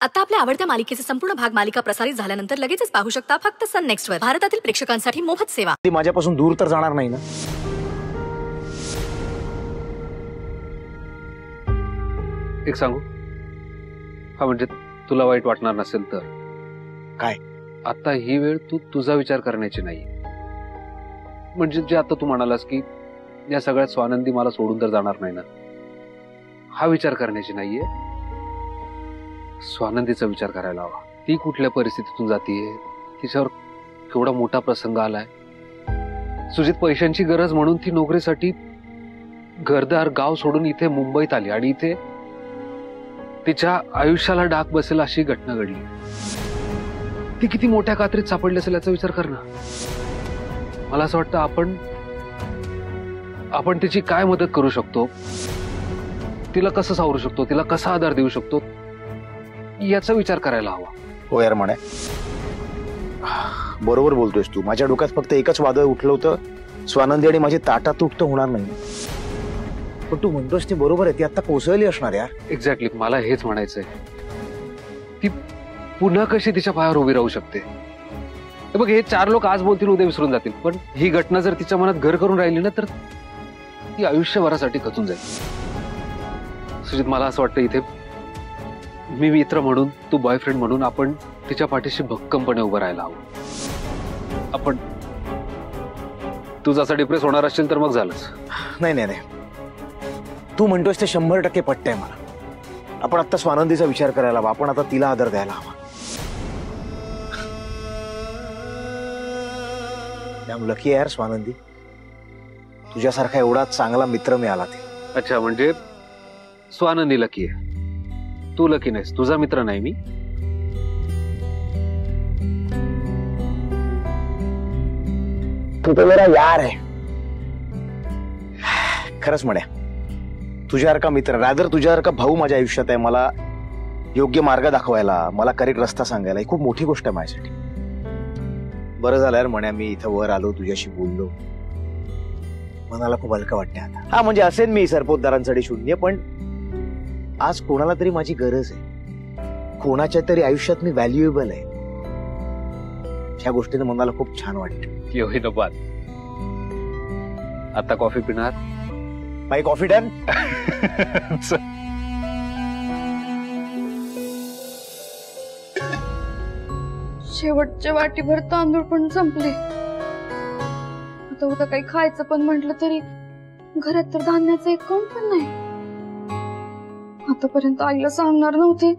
आता आपल्या आवडत्या मालिकेचे संपूर्ण भाग मालिका प्रसारित झाल्यानंतर लगेचच पाहू शकता फक्त सन नेक्स्ट वर. भारतातील प्रेक्षकांसाठी मोफत सेवा. ती माझ्यापासून दूर तर जाणार नाही ना? एक सांगू, हा म्हणजे तुला वाईट वाटणार नसेल तर काय? आता ही वेळ तू तुझा विचार करण्याची नाही. म्हणजे जे आता तू म्हणालास की या सगळ्यात स्वानंदी मला सोडून तर जाणार नाही ना, हा विचार करण्याची नाहीये. स्वानंदीचा विचार करायला हवा. ती कुठल्या परिस्थितीतून जातीये, तिच्यावर केवढा मोठा प्रसंग आलाय. सुजित पैशांची गरज म्हणून ती नोकरीसाठी घरदार गाव सोडून इथे मुंबईत आली आणि इथे तिच्या आयुष्याला डाग बसेल अशी घटना घडली. ती किती मोठ्या कात्रीत सापडली असेल याचा विचार कर ना. मला असं वाटतं आपण तिची काय मदत करू शकतो, तिला कसं सावरू शकतो, तिला कसा आधार देऊ शकतो याचा विचार करायला हवा. हो यार म्हणे, बरोबर बोलतोयस तू. माझ्या डोक्यात फक्त एकच वादळ उठलं होतं, स्वानंदी आणि माझी ताटातूट तर होणार नाही. पण तू म्हणतोस ते बरोबर आहे, ती आता कोसळली असणार यार. एक्झॅक्टली, मला हेच म्हणायचंय. ती पुन्हा कशी तिच्या पायावर उभी राहू शकते? बघ, हे 4 लोक आज बोलतील उद्या विसरून जातील, पण ही घटना जर तिच्या मनात घर करून राहिली ना तर ती आयुष्यभरासाठी खचून जाईल. सुजित, मला असं वाटतं इथे मी मित्र म्हणून, तू बॉयफ्रेंड म्हणून आपण तिच्या पाठीशी भक्कमपणे उभं राहायला हवं. आपण तू जसा डिप्रेस होणार असेल तर मग झालंच. नाही नाही नाही, तू म्हणतोस ते 100% पटतंय मला. आपण आता स्वानंदीचा विचार करायला हवा, आपण आता तिला आदर द्यायला हवा. लकी यार स्वानंदी, तुझ्यासारखा एवढा चांगला मित्र मिळाला ते. अच्छा, म्हणजे स्वानंदी लकी आहे, तू लकी नाहीस. तुझा मित्र नाही मी. तू तो मेरा यार आहे. खरंच म्हणे, तुझ्यासारखा मित्र, रादर तुझ्यासारखा भाऊ माझ्या आयुष्यात आहे. मला योग्य मार्ग दाखवायला, मला करेक्ट रस्ता सांगायला, ही खूप मोठी गोष्ट आहे माझ्यासाठी. बरं झालं यार म्हणे, मी इथं वर आलो, तुझ्याशी बोललो, मनाला खूप हलकं वाटतं आता. हा म्हणजे असेल मी सरपोतदारांसाठी शून्य, पण आज कोणाला तरी माझी गरज आहे, कोणाच्या तरी आयुष्यात मी व्हॅल्युएबल आहे. ह्या गोष्टीने मनाला खूप छान वाटतं. योही तो बात. आता कॉफी पिणार? माय कॉफी डन. शेवटचे वाटीभर तांदूळ पण संपले. आता उद्या काही खायचं पण म्हटलं तरी घरात तर धान्याचं एक कण पण नाही. आतापर्यंत आईला सांगणार नव्हते,